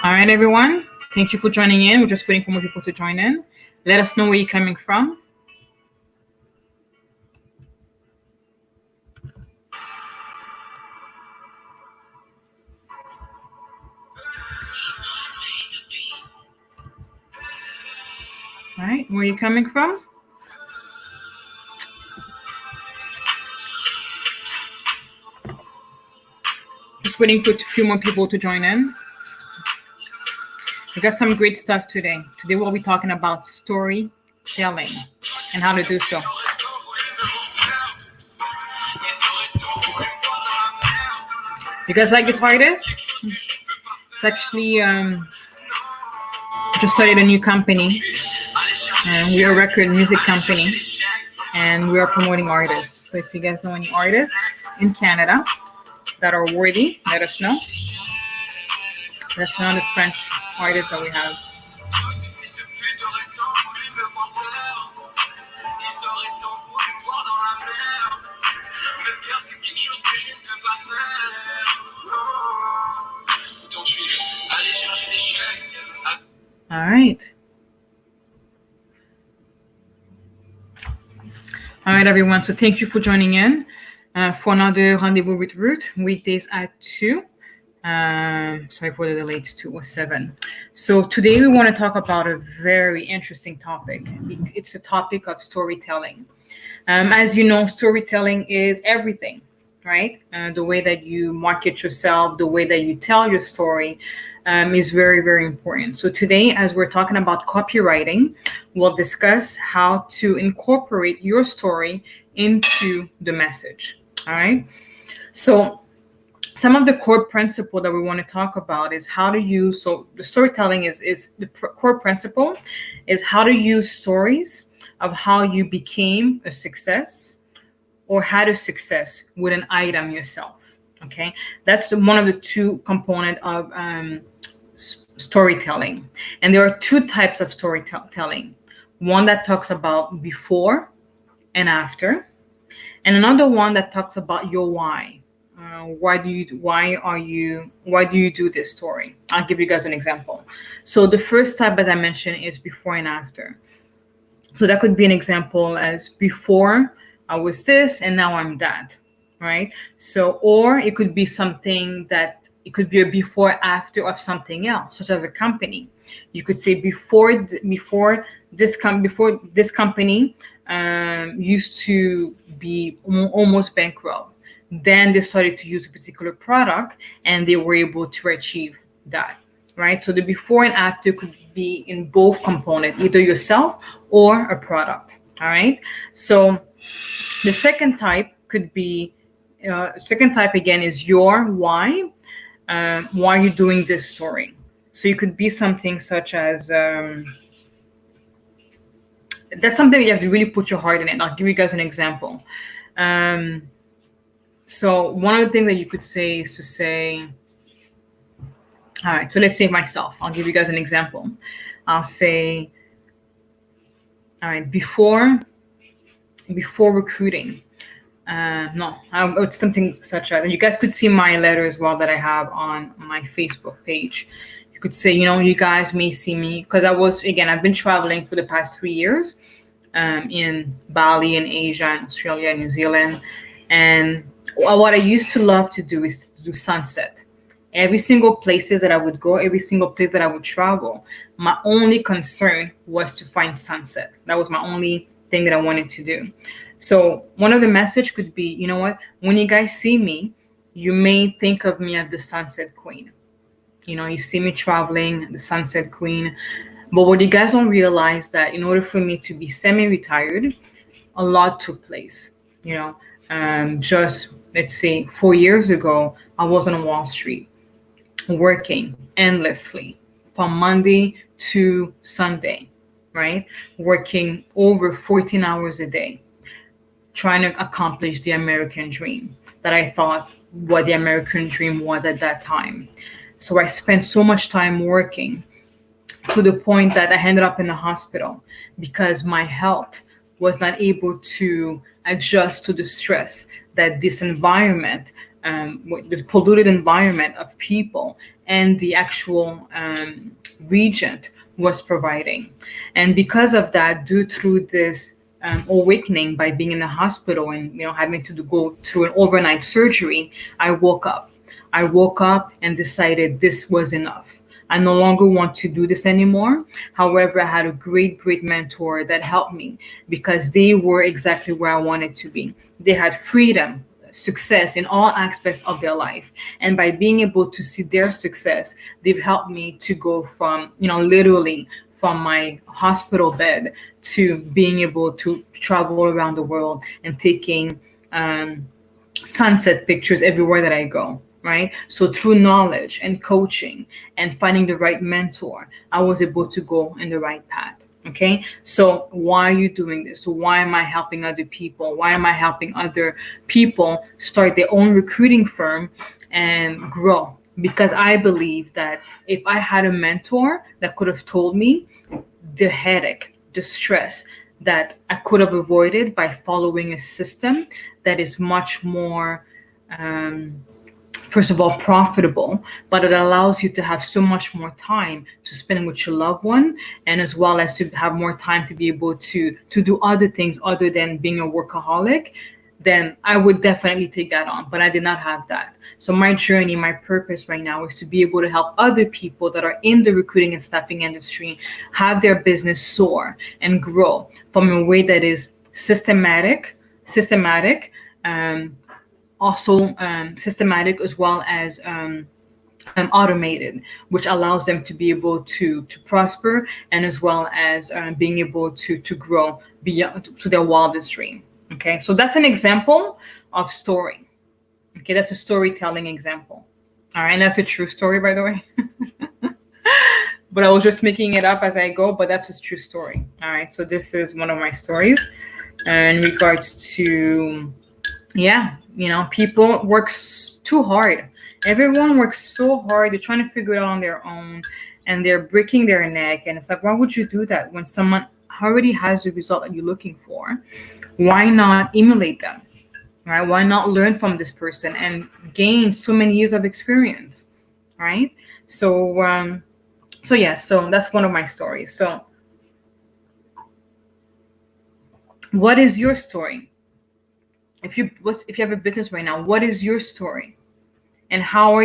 All right, everyone. Thank you for joining in. We're just waiting for more people to join in. Let us know where you're coming from. All right, where are you coming from? Just waiting for a few more people to join in. We got some great stuff today. Today we'll be talking about storytelling and how to do so. You guys like this artist? It's actually just started a new company, and we are a record music company, and we are promoting artists. So if you guys know any artists in Canada that are worthy, let us know. Let's know the French artists that we have. All right. All right, everyone. So thank you for joining in for another Rendez-Vous with Ruth, weekdays at 2. Sorry for the delay, it's 2:07. So today we want to talk about a very interesting topic. It's a topic of storytelling. As you know, storytelling is everything, right? The way that you market yourself, the way that you tell your story is very, very important. So today, as we're talking about copywriting, we'll discuss how to incorporate your story into the message, all right? So some of the core principle that we want to talk about is how to use, so the storytelling is the core principle is how to use stories of how you became a success or had a success with an item yourself, okay? That's one of the two components of storytelling. And there are two types of storytelling. One that talks about before and after, and another one that talks about your why. Why do you do this story? I'll give you guys an example. So the first type, as I mentioned, is before and after. So that could be an example as before I was this and now I'm that, right? So, or it could be something that it could be a before after of something else, such as a company. You could say before this company used to be almost bankrupt. Then they started to use a particular product and they were able to achieve that, right? So the before and after could be in both components, either yourself or a product, all right? So the second type could be, second type again is your why. Why are you doing this story? So you could be something such as, that's something that you have to really put your heart in it. I'll give you guys an example. So one of the things that you could say is to say, all right, so let's say myself. I'll give you guys an example. I'll say, all right, before recruiting, it's something such as, and you guys could see my letter as well that I have on my Facebook page. You could say, you guys may see me, because I've been traveling for the past 3 years in Bali, in Asia, in Australia, New Zealand. And what I used to love to do is to do sunset. Every single places that I would go, every single place that I would travel, my only concern was to find sunset. That was my only thing that I wanted to do. So one of the message could be, you know what, when you guys see me, you may think of me as the sunset queen. You see me traveling, the sunset queen. But what you guys don't realize that in order for me to be semi-retired, a lot took place. Just let's say 4 years ago, I was on Wall Street working endlessly from Monday to Sunday, right? Working over 14 hours a day, trying to accomplish the American dream that I thought what the American dream was at that time. So I spent so much time working to the point that I ended up in the hospital because my health was not able to adjust to the stress that this environment the polluted environment of people and the actual regent was providing. And because of that, due through this awakening by being in the hospital and having to go through an overnight surgery, I woke up. I woke up and decided this was enough. I no longer want to do this anymore. However, I had a great, great mentor that helped me because they were exactly where I wanted to be. They had freedom, success in all aspects of their life. And by being able to see their success, they've helped me to go from, literally from my hospital bed to being able to travel around the world and taking sunset pictures everywhere that I go. Right. So through knowledge and coaching and finding the right mentor, I was able to go in the right path. Okay. So why are you doing this? So why am I helping other people? Why am I helping other people start their own recruiting firm and grow? Because I believe that if I had a mentor that could have told me the headache, the stress that I could have avoided by following a system that is much more, first of all, profitable, but it allows you to have so much more time to spend with your loved one, and as well as to have more time to be able to do other things other than being a workaholic, then I would definitely take that on. But I did not have that. So my journey, my purpose right now is to be able to help other people that are in the recruiting and staffing industry have their business soar and grow from a way that is systematic, also systematic as well as automated, which allows them to be able to prosper and as well as being able to grow beyond to their wildest dream. Okay, so that's an example of story. Okay, that's a storytelling example. All right, and that's a true story, by the way. But I was just making it up as I go, but that's a true story. All right, so this is one of my stories in regards to, people work too hard. Everyone works so hard. They're trying to figure it out on their own and they're breaking their neck. And it's like, why would you do that when someone already has the result that you're looking for? Why not emulate them? Right? Why not learn from this person and gain so many years of experience? Right? So that's one of my stories. So what is your story? If you have a business right now, what is your story? And how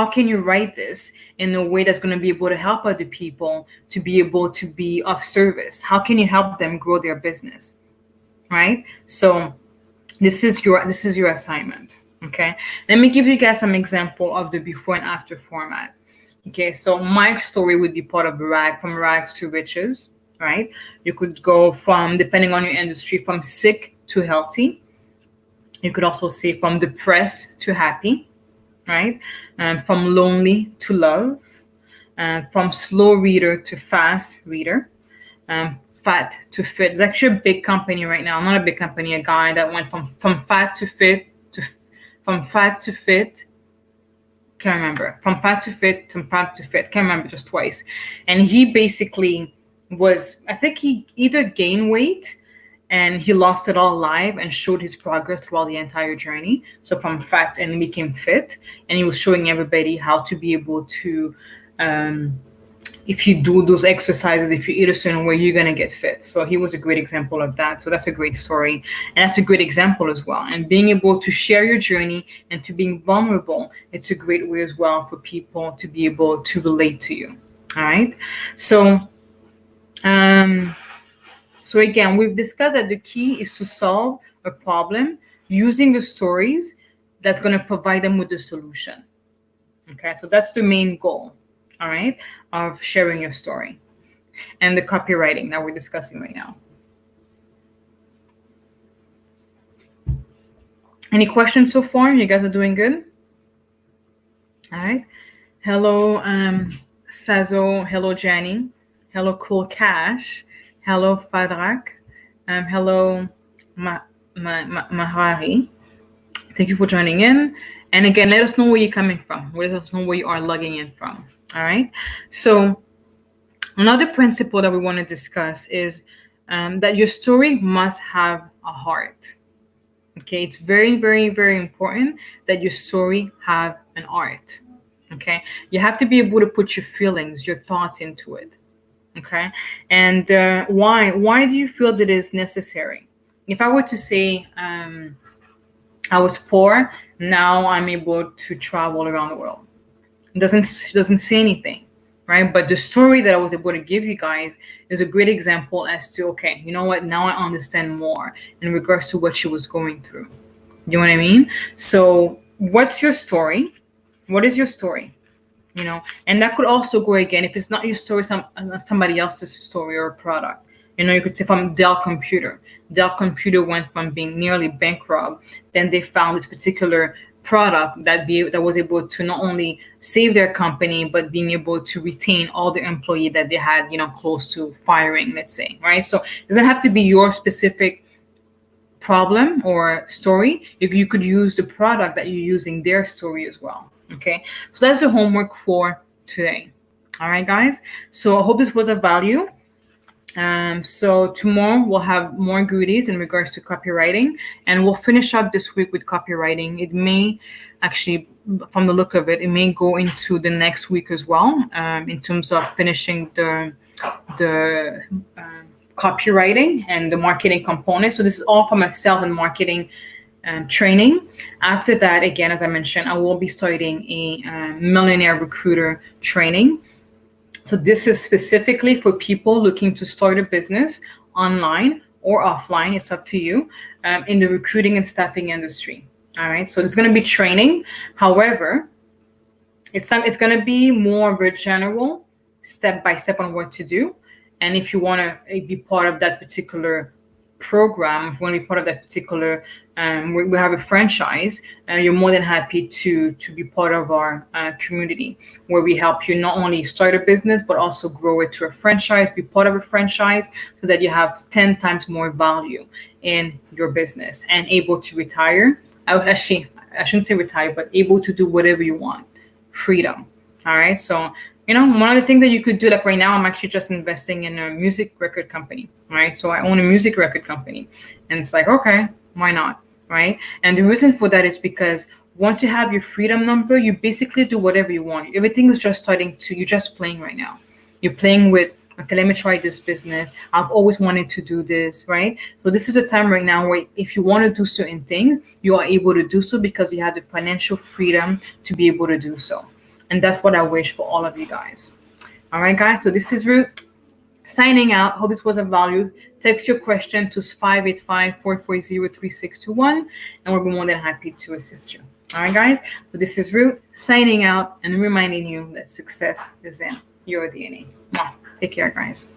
can you write this in a way that's going to be able to help other people to be able to be of service? How can you help them grow their business? Right? So this is your assignment. Okay. Let me give you guys some example of the before and after format. Okay. So my story would be part of from rags to riches. Right? You could go from, depending on your industry, from sick to healthy. You could also say from depressed to happy, right? From lonely to love, from slow reader to fast reader, fat to fit. It's actually a big company right now. Not a big company, a guy that went from fat to fit from fat to fit. Can't remember. From fat to fit to fat to fit. Can't remember, just twice. And he basically I think he either gained weight and he lost it all live and showed his progress throughout the entire journey. So from fat and became fit, and he was showing everybody how to be able to, if you do those exercises, if you eat a certain way, you're going to get fit. So he was a great example of that. So that's a great story. And that's a great example as well. And being able to share your journey and to being vulnerable, it's a great way as well for people to be able to relate to you. All right. So again, we've discussed that the key is to solve a problem using the stories that's going to provide them with the solution. Okay, so that's the main goal, all right, of sharing your story and the copywriting that we're discussing right now. Any questions so far? You guys are doing good? All right. Hello, Sazo. Hello, Jenny. Hello, Cool Cash. Hello, Fadrak. Hello, Mahari. Thank you for joining in. And again, let us know where you're coming from. Let us know where you are logging in from. All right. So another principle that we want to discuss is that your story must have a heart. Okay, it's very, very, very important that your story have an art. Okay, you have to be able to put your feelings, your thoughts into it. Okay, and why do you feel that it is necessary? If I were to say, I was poor, now I'm able to travel around the world. It doesn't say anything, right? But the story that I was able to give you guys is a great example as to, okay, you know what? Now I understand more in regards to what she was going through. You know what I mean? So, what's your story? What is your story? You know, and that could also go again if it's not your story, somebody else's story or product. You know, you could say from Dell Computer. Dell Computer went from being nearly bankrupt, then they found this particular product that was able to not only save their company but being able to retain all the employee that they had, you know, close to firing, let's say, right? So it doesn't have to be your specific problem or story. You could use the product that you're using, their story as well. Okay, so that's the homework for today. All right, guys. So I hope this was of value. So tomorrow we'll have more goodies in regards to copywriting, and we'll finish up this week with copywriting. It may actually, from the look of it, it may go into the next week as well, in terms of finishing the copywriting and the marketing component. So this is all from a sales and marketing training. After that, again, as I mentioned, I will be starting a millionaire recruiter training. So this is specifically for people looking to start a business online or offline. It's up to you, in the recruiting and staffing industry. All right. So it's going to be training. However, it's going to be more of a general step by step on what to do. And if you want to be part of that particular program, if you want to be part of that particular, we have a franchise, you're more than happy to be part of our community, where we help you not only start a business but also grow it to a franchise, be part of a franchise, so that you have 10 times more value in your business and able to retire. I shouldn't say retire, but able to do whatever you want. Freedom. All right. So, you know, one of the things that you could do, like right now, I'm actually just investing in a music record company, right? So I own a music record company, and it's like, okay, why not, right? And the reason for that is because once you have your freedom number, you basically do whatever you want. Everything is just you're just playing right now. You're playing with, okay, let me try this business. I've always wanted to do this, right? So this is a time right now where if you want to do certain things, you are able to do so because you have the financial freedom to be able to do so. And that's what I wish for all of you guys. All right, guys. So this is Ruth signing out. Hope this was of value. Text your question to 585-440-3621, and we'll be more than happy to assist you. All right, guys. So this is Ruth signing out and reminding you that success is in your DNA. Take care, guys.